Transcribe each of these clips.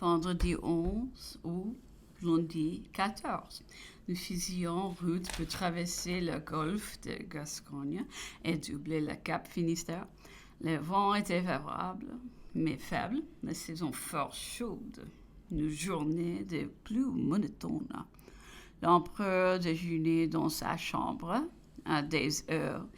vendredi 11 ou lundi 14. Nous faisions route pour traverser le golfe de Gascogne et doubler le cap Finistère. Le vent était favorable, mais faible, la saison fort chaude. Nos journées de plus monotones. L'empereur déjeunait dans sa chambre à des heures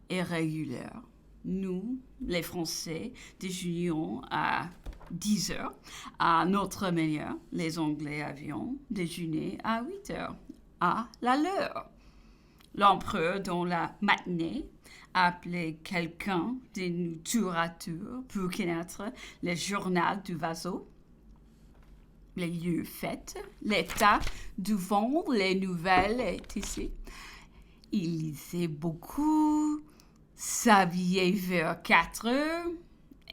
irrégulières. Nous, les Français, déjeunions à 10 heures. À notre manière, les Anglais avions déjeuné à 8 heures, à la leur. L'empereur, dans la matinée, appelait quelqu'un de nous tour à tour pour connaître le journal du vaisseau, les lieux faits, l'état du vent, les nouvelles ici. Il lisait beaucoup, s'habillait vers 4 heures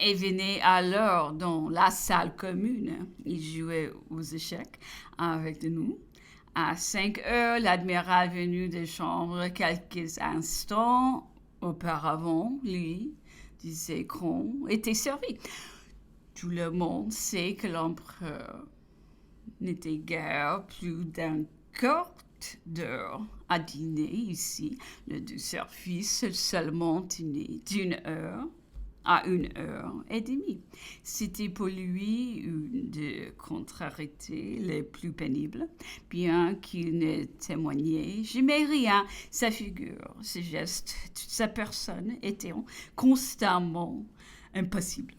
et venait alors dans la salle commune. Il jouait aux échecs avec nous. À 5 heures, l'admiral venu de chambre quelques instants auparavant, lui, disait qu'on était servi. Tout le monde sait que l'empereur n'était guère plus d'un quart d'heure à dîner ici. Le deux services seulement tenaient d'1 heure à 1 heure et demie. C'était pour lui une des contrariétés les plus pénibles, bien qu'il ne témoignait jamais rien. Sa figure, ses gestes, toute sa personne étaient constamment impossibles.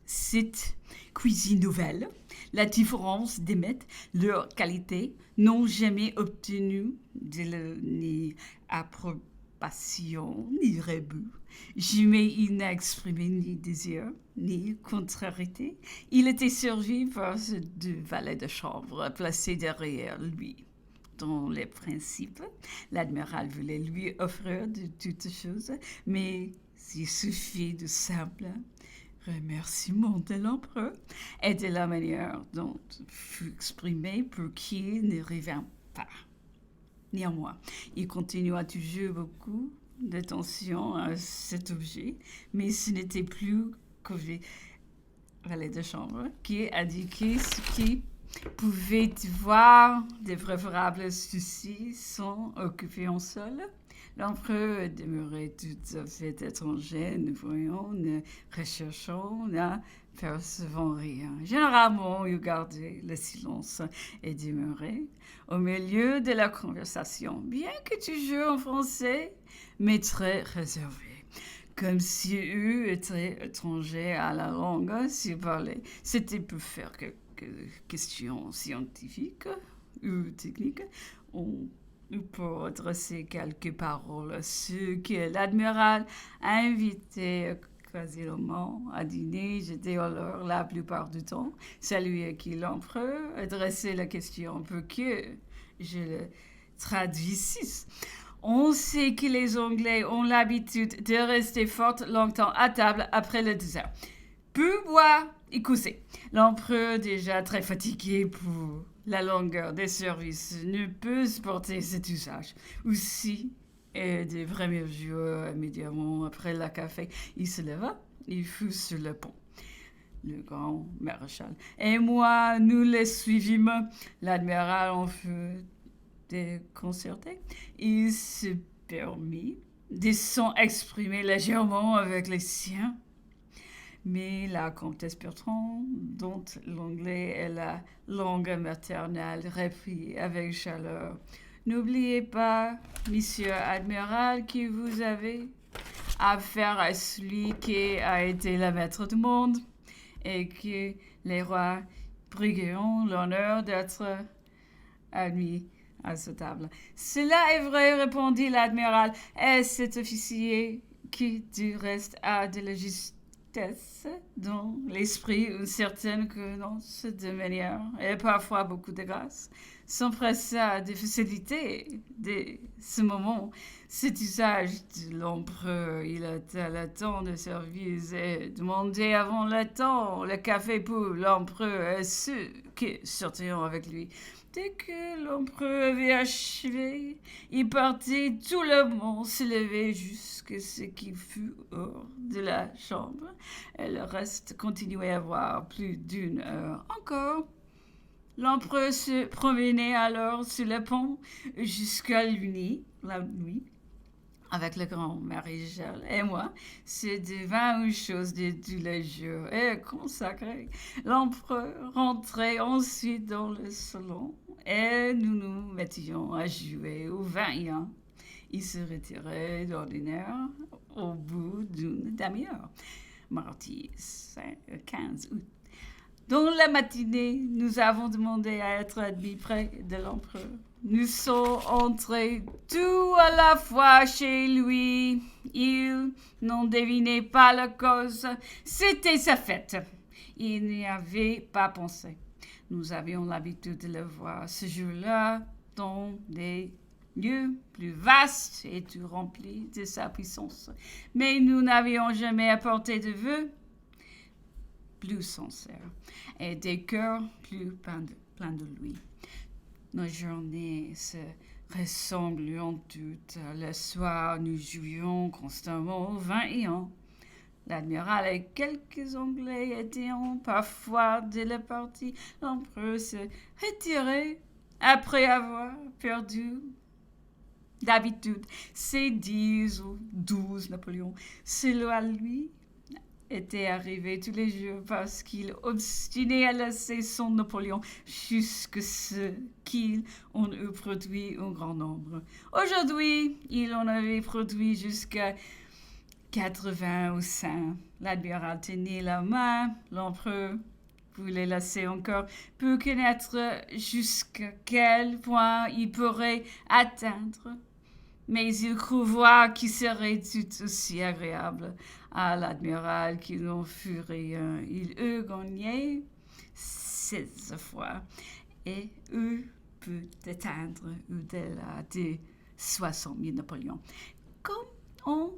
Cette cuisine nouvelle, la différence des maîtres, leur qualité, n'ont jamais obtenu ni approbation, ni rebut. Jamais il n'a exprimé ni désir, ni contrariété. Il était servi par deux valets de chambre placés derrière lui. Dans les principes, l'admiral voulait lui offrir de toutes choses, mais il suffit de simple remerciement de l'empereur et de la manière dont fut exprimé pour qu'il ne revint pas. Néanmoins, il continua toujours beaucoup d'attention à cet objet, mais ce n'était plus que le valet de chambre qui indiquait ce qui pouvait voir des préférables soucis sans occuper un seul. L'empereur demeurait tout à fait étranger, ne voyant, ne recherchant, ne percevant rien. Généralement, il gardait le silence et demeurait au milieu de la conversation, bien que toujours en français, mais très réservé, comme s'il eût été étranger à la langue s'il parlait. C'était pour faire quelques questions scientifiques ou techniques, pour adresser quelques paroles, ce que l'admiral invitait occasionnellement à dîner. J'étais alors la plupart du temps celui à qui l'empereur adressait la question pour que je le traduisisse. On sait que les Anglais ont l'habitude de rester fort longtemps à table après le dessert. Pour boire et causer. L'empereur, déjà très fatigué pour la longueur des services, ne peut supporter cet usage. Aussi, et des premiers jours, immédiatement après le café, il se leva, il fut sur le pont. Le grand maréchal et moi, nous les suivîmes. L'admiral en fut déconcerté. Il se permit de s'en exprimer légèrement avec les siens. Mais la comtesse Bertrand, dont l'anglais est la langue maternelle, reprit avec chaleur. N'oubliez pas, monsieur admiral, que vous avez affaire à celui qui a été le maître du monde et que les rois brigueront l'honneur d'être admis à cette table. Cela est vrai, répondit l'admiral, et cet officier qui, du reste, a de la justice dans l'esprit une certaine connaissance de manière et parfois beaucoup de grâce, s'empressa de faciliter dès ce moment cet usage de l'empereur. Il était le temps de service et demandait avant le temps le café pour l'empereur et ceux qui sortiront avec lui. Dès que l'empereur avait achevé, il partit, tout le monde se levait jusqu'à ce qu'il fût hors de la chambre, et le reste continuait à voir plus d'une heure encore. L'empereur se promenait alors sur le pont jusqu'à la nuit, avec le grand maréchal et moi. C'est devint une chose de tous les jours et consacrée. L'empereur rentrait ensuite dans le salon et nous nous mettions à jouer au 21. Il se retirait d'ordinaire au bout d'une demi-heure. Mardi 15 août. Dans la matinée, nous avons demandé à être admis près de l'empereur. Nous sommes entrés tout à la fois chez lui. Il n'en devinait pas la cause. C'était sa fête. Il n'y avait pas pensé. Nous avions l'habitude de le voir ce jour-là dans des lieux plus vastes et tout remplis de sa puissance. Mais nous n'avions jamais apporté de vœux plus sincères et des cœurs plus pleins de lui. Nos journées se ressemblaient toutes. Le soir, nous jouions constamment au 21. L'admiral et quelques Anglais étaient parfois de la partie. L'empereur se retirait après avoir perdu d'habitude ses 10 ou 12 Napoléons. Cela lui était arrivé tous les jours parce qu'il obstinait à laisser son Napoléon jusqu'à ce qu'il en eût produit un grand nombre. Aujourd'hui, il en avait produit jusqu'à 80 ou 100. L'admiral tenait la main, l'empereur voulait laisser encore pour connaître jusqu'à quel point il pourrait atteindre. Mais il crut voir qu'il serait tout aussi agréable à l'admiral qu'il n'en fut rien. Il eut gagné 16 fois et eut pu atteindre au-delà de 60 000 Napoléons. Comme on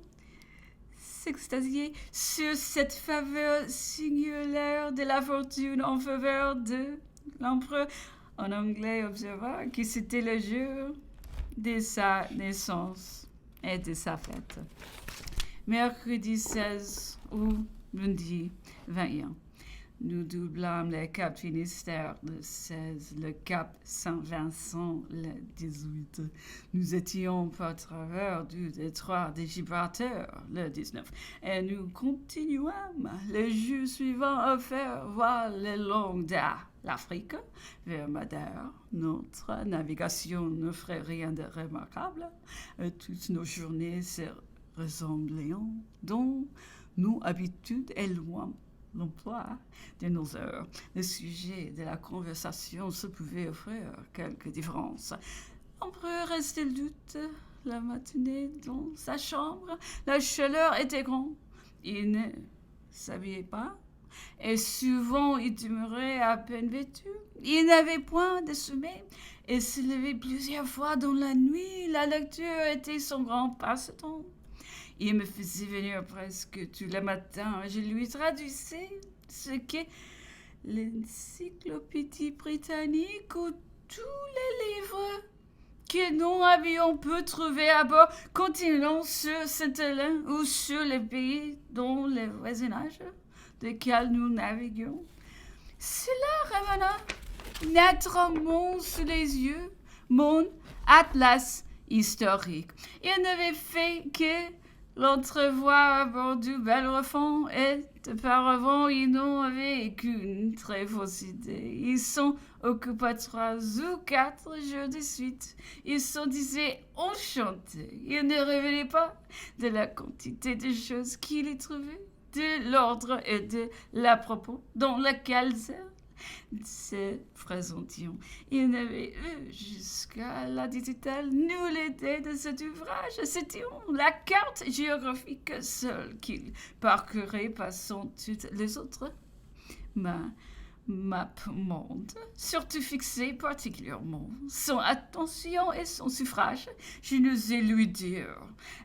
s'extasiait sur cette faveur singulière de la fortune en faveur de l'empereur, un Anglais observa que c'était le jour de sa naissance et de sa fête. Mercredi 16 ou lundi 21. Nous doublâmes le cap Finistère le 16, le cap Saint-Vincent le 18. Nous étions par travers du détroit de Gibraltar le 19. Et nous continuâmes le jour suivant à faire voir le long de l'Afrique vers Madère. Notre navigation n'offrait rien de remarquable. Toutes nos journées se ressemblaient dans nos habitudes et loin l'emploi de nos heures. Le sujet de la conversation se pouvait offrir quelques différences. L'empereur restait le doute la matinée dans sa chambre. La chaleur était grande. Il ne s'habillait pas et souvent il demeurait à peine vêtu. Il n'avait point de sommeil et se levait plusieurs fois dans la nuit. La lecture était son grand passe-temps. Il me faisait venir presque tous les matins. Je lui traduisais ce qu'est l'encyclopédie britannique ou tous les livres que nous avions pu trouver à bord continuant sur Saint-Hélène ou sur les pays dans le voisinage desquels nous naviguions. Cela remena naturellement sous les yeux mon atlas historique. Il n'avait fait que l'entrevoir à bord du Bellerophon et auparavant ils n'en avaient qu'une très fausse idée. Ils s'en occupaient 3 ou 4 jours de suite. Ils s'en disaient enchantés. Ils ne révélaient pas de la quantité de choses qu'ils y trouvaient, de l'ordre et de l'à-propos dans lequel se présentions. Il n'avait eu jusqu'à la digitale nulle idée de cet ouvrage. C'était la carte géographique seule qu'il parcourait passant toutes les autres. Mais Mappemonde, surtout fixé particulièrement son attention et son suffrage. Je n'osais lui dire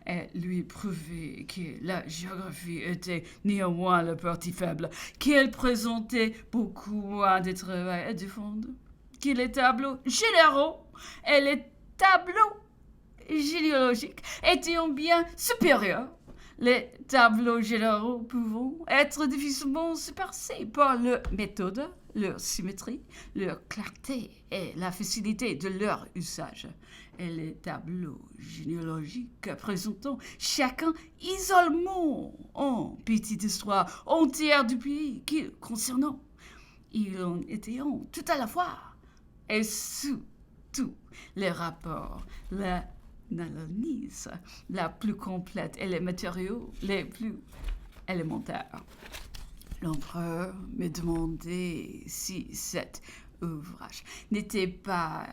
et lui prouver que la géographie était néanmoins la partie faible, qu'elle présentait beaucoup moins de travail à défendre, que les tableaux généraux et les tableaux généalogiques étaient bien supérieurs. Les tableaux généraux pouvant être difficilement surpassés par leur méthode, leur symétrie, leur clarté et la facilité de leur usage. Et les tableaux généalogiques présentant chacun isolement en petite histoire entière du pays qu'ils concernant. Ils en étaient tout à la fois et sous tous les rapports, l'analyse la plus complète et les matériaux les plus élémentaires. L'empereur me demandait si cet ouvrage n'était pas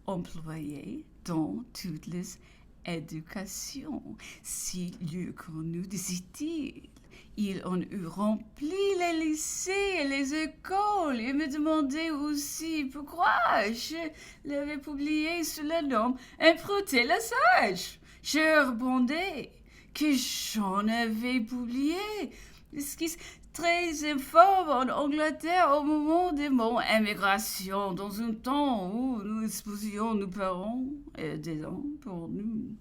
employé dans toutes les éducations, s'il eût connu des idées. Il en eût rempli les lycées et les écoles et me demandait aussi pourquoi je l'avais publié sous le nom Improté le Sage. Je répondais que j'en avais publié esquisses très informes en Angleterre au moment de mon émigration, dans un temps où nous exposions nos parents et des dents pour nous.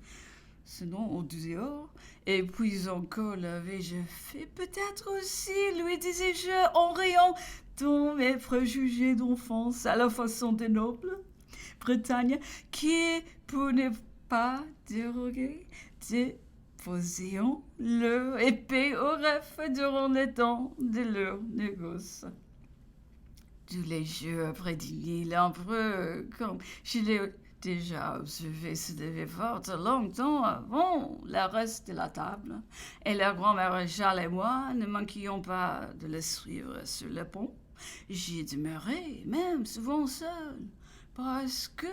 Sinon, au dehors. Et puis encore l'avais-je fait peut-être aussi, lui disais-je, en riant dans mes préjugés d'enfance à la façon des nobles Bretagne, qui, pour ne pas déroger, déposions leur épée au ref durant les temps de leur négoce. Tous les jours après dîner, l'empereur, comme je l'ai déjà observé, se devait fort longtemps avant le reste de la table. Et la grand-mère Charles et moi ne manquions pas de le suivre sur le pont. J'y demeurais, même souvent seul, parce que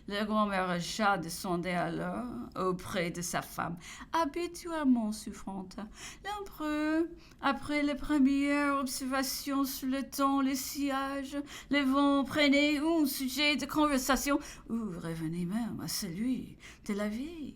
la grand-mère Charles descendait alors auprès de sa femme, habituellement souffrante. L'empereur, après les premières observations sur le temps, les sillages, les vents prenaient un sujet de conversation ou revenait même à celui de la vie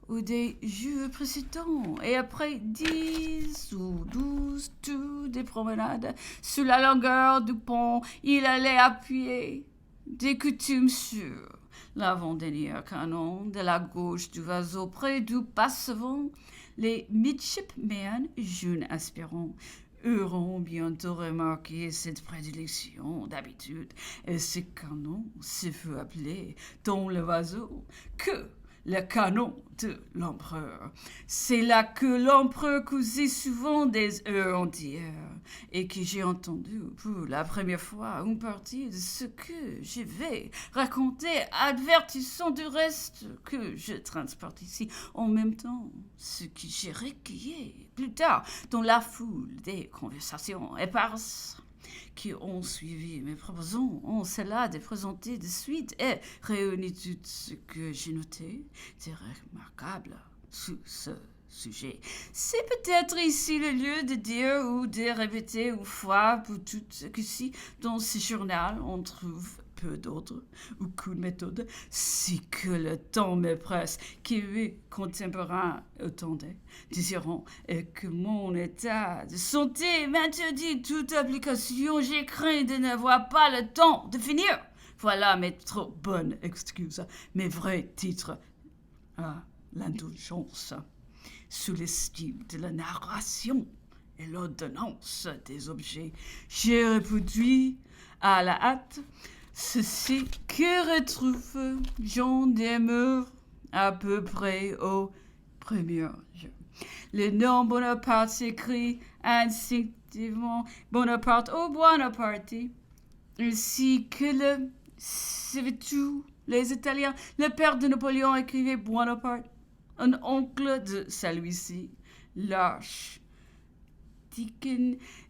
ou des jours précédents, et après 10 ou 12 tours de promenade sur la longueur du pont, il allait appuyer des coutumes sur l'avant-dernier canon de la gauche du vaseau près du passe-vent. Les midshipmen, jeunes aspirants, auront bientôt remarqué cette prédilection d'habitude, et ce canon se fut appelé dans le vaseau que le canon de l'empereur. C'est là que l'empereur causait souvent des heures entières et que j'ai entendu pour la première fois une partie de ce que je vais raconter, avertissant du reste que je transporte ici en même temps ce que j'ai recueilli plus tard dans la foule des conversations éparses qui ont suivi mes propositions en cela de présenter de suite et réunir tout ce que j'ai noté de remarquable sur ce sujet. C'est peut-être ici le lieu de dire ou de répéter une fois pour toutes que si dans ce journal on trouve peu d'autres ou coups de méthode, si que le temps me presse, que mes contemporains attendaient, désirant, et que mon état de santé m'interdit toute application, j'ai craint de n'avoir pas le temps de finir. Voilà mes trop bonnes excuses, mes vrais titres à l'indulgence, sous l'estime de la narration et l'ordonnance des objets. J'ai reproduit à la hâte ceci que retrouve Jean Demeure à peu près au premier jeu. Le nom Bonaparte s'écrit instinctivement Bonaparte au Buonaparte, ainsi que le savaient-vous les Italiens. Le père de Napoléon écrivait Buonaparte, un oncle de celui-ci, l'archidiacre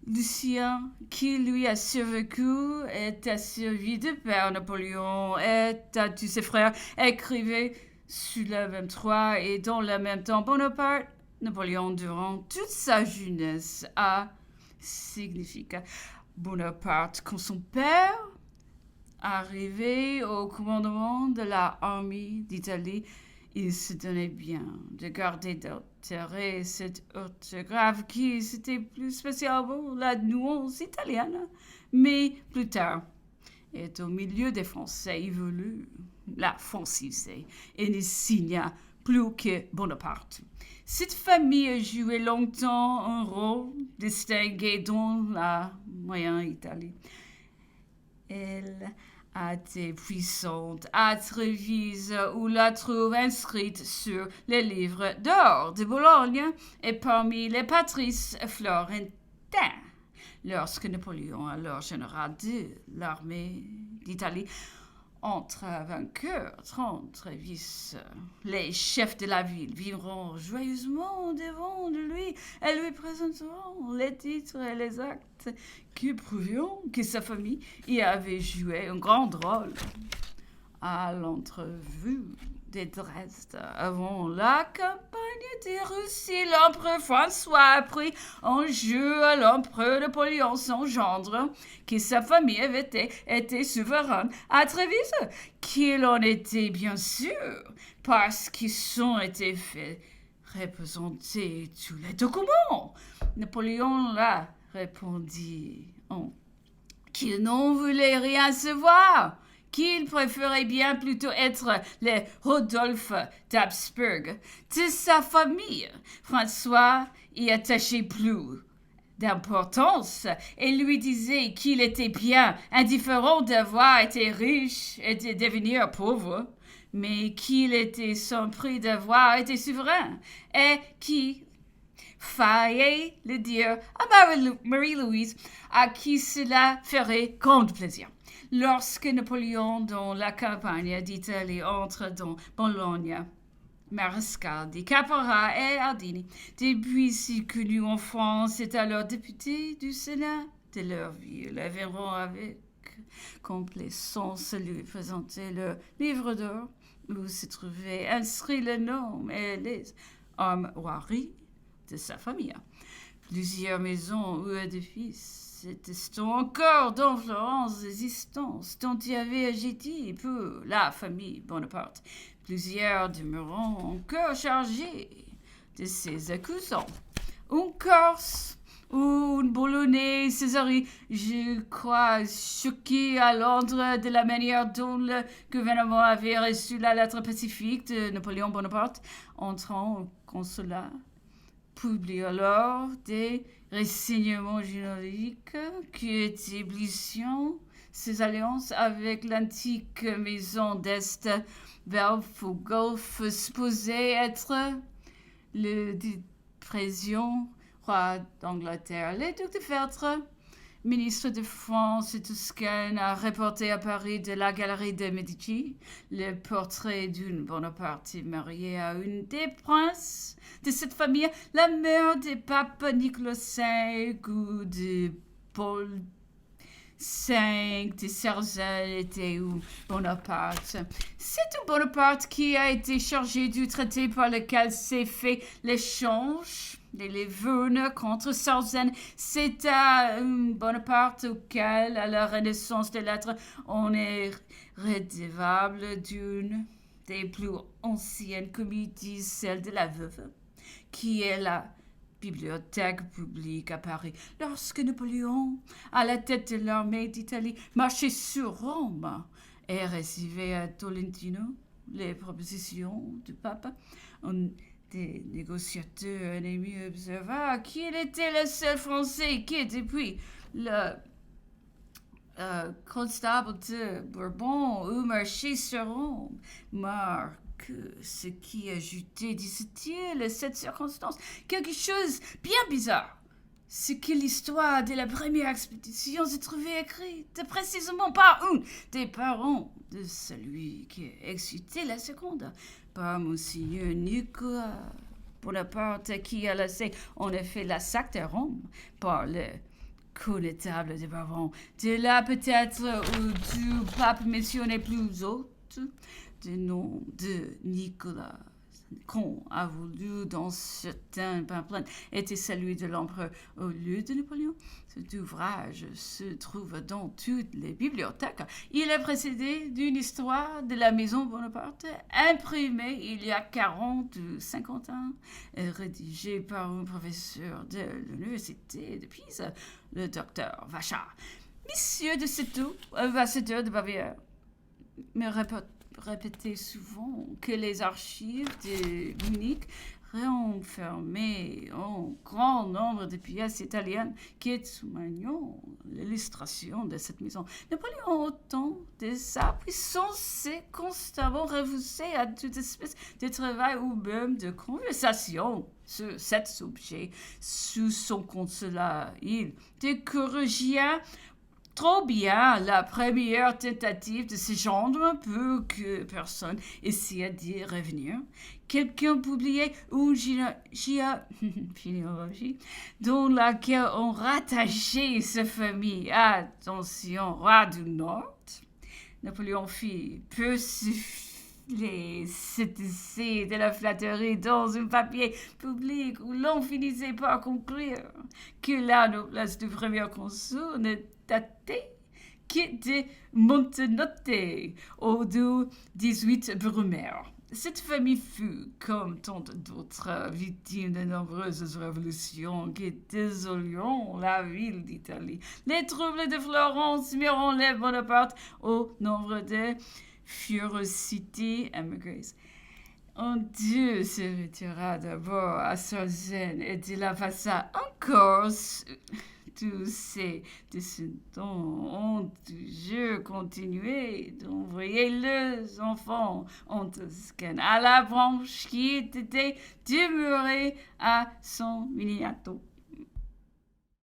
Lucien, qui lui a survécu, est asservi de père Napoléon, et à tous ses frères, écrivait sous le même toit et dans le même temps Bonaparte. Napoléon, durant toute sa jeunesse, a signifié Bonaparte, quand son père, arrivé au commandement de l'armée d'Italie, il se donnait bien de garder d'altérer cette orthographe qui c'était plus spécial pour la nuance italienne. Mais plus tard, et au milieu des Français, il voulut la franciser et ne signa plus que Bonaparte. Cette famille a joué longtemps un rôle distingué dans la moyenne Italie. Elle a été puissante à Trévise, où la trouve inscrite sur les livres d'or de Bologne et parmi les patrices florentins. Lorsque Napoléon, alors général de l'armée d'Italie, entra vainqueur dans Trévise, les chefs de la ville viendront joyeusement devant de lui et lui présenteront les titres et les actes qui prouveront que sa famille y avait joué un grand rôle. À l'entrevue de Dresde, avant la campagne de Russie, l'empereur François a pris en jeu à l'empereur Napoléon, son gendre, que sa famille avait été souveraine à Trévise, qu'il en était bien sûr, parce qu'ils ont été fait représenter tous les documents. Napoléon là répondit qu'il n'en voulait rien savoir, qu'il préférait bien plutôt être le Rodolphe d'Habsbourg. De sa famille, François y attachait plus d'importance et lui disait qu'il était bien indifférent d'avoir été riche et de devenir pauvre, mais qu'il était sans prix d'avoir été souverain et qu'il fallait le dire à Marie-Louise, à qui cela ferait grand plaisir. Lorsque Napoléon, dans la campagne d'Italie, entre dans Bologne, maréchal des Caporal et Ardini, depuis si connu en France, est alors député du Sénat de leur ville, et verront avec complaisance lui présenter le livre d'or où se trouvait inscrit le nom et les armoiries de sa famille. Plusieurs maisons ou édifices étaient encore dans Florence existence dont il y avait agité pour la famille Bonaparte. Plusieurs demeurant encore chargés de ses accusants. Un Corse ou une Bolognaise, Césarée, je crois, choqué à Londres de la manière dont le gouvernement avait reçu la lettre pacifique de Napoléon Bonaparte, entrant au consulat, publie alors des renseignements génériques qui établissant ses alliances avec l'antique maison d'Est Velf au Golfe, supposé être le président roi d'Angleterre. Le duc de Feltre, ministre de France et Toscane, a reporté à Paris de la galerie de Medici le portrait d'une Bonaparte mariée à une des princes de cette famille, la mère du pape Nicolas V ou de Paul V de Sarzel était où Bonaparte. C'est un Bonaparte qui a été chargé du traité par lequel s'est fait l'échange de Livourne contre Sarzen. C'est à Bonaparte auquel, à la Renaissance des lettres, on est redevable d'une des plus anciennes comédies, celle de la Veuve, qui est la bibliothèque publique à Paris. Lorsque Napoléon, à la tête de l'armée d'Italie, marchait sur Rome et recevait à Tolentino les propositions du pape, des négociateurs ennemis observa qu'il était le seul Français qui, depuis le constable de Bourbon, eut marché sur Rome. Marque ce qui ajoutait, disait-il, cette circonstance, quelque chose bien bizarre. C'est que l'histoire de la première expédition se trouvait écrite précisément par un des parents de celui qui a excité la seconde, par Monseigneur Nicolas Bonaparte, qui a laissé en effet la sac de Rome par le connétable de Bourbon. De là peut-être où du pape mentionné plus haut, du nom de Nicolas qu'on a voulu dans certains pamphlets était celui de l'empereur au lieu de Napoléon. Cet ouvrage se trouve dans toutes les bibliothèques. Il est précédé d'une histoire de la maison Bonaparte, imprimée il y a 40 ou 50 ans, et rédigée par un professeur de l'université de Pise, le docteur Vachard. Monsieur de Citeaux, ambassadeur de Bavière, me répétait souvent que les archives de Munich renfermaient un grand nombre de pièces italiennes qui témoignent l'illustration de cette maison. Napoléon, au temps de sa puissance, s'est constamment refusé à toute espèce de travail ou même de conversation sur cet sujet. Sous son consulat, il décourageait trop bien la première tentative de ce genre pour que personne essaie d'y revenir. Quelqu'un publiait une généalogie dans laquelle on rattachait sa famille à l'ancien roi du Nord. Napoléon fit persifler cet essai de la flatterie dans un papier public où l'on finissait par conclure que la noblesse du premier consul ne datait que de Montenotte au du 18 Brumaire. Cette famille fut, comme tant d'autres, victime de nombreuses révolutions qui désolèrent la ville d'Italie. Les troubles de Florence mirent les Bonaparte au nombre de férocités émigrées. Un dieu se retira d'abord à Solzhenitsyn et de la passa encore. Tous ces descendants ont toujours continué d'envoyer leurs enfants en Toscane à la branche qui était demeurée à San Miniato.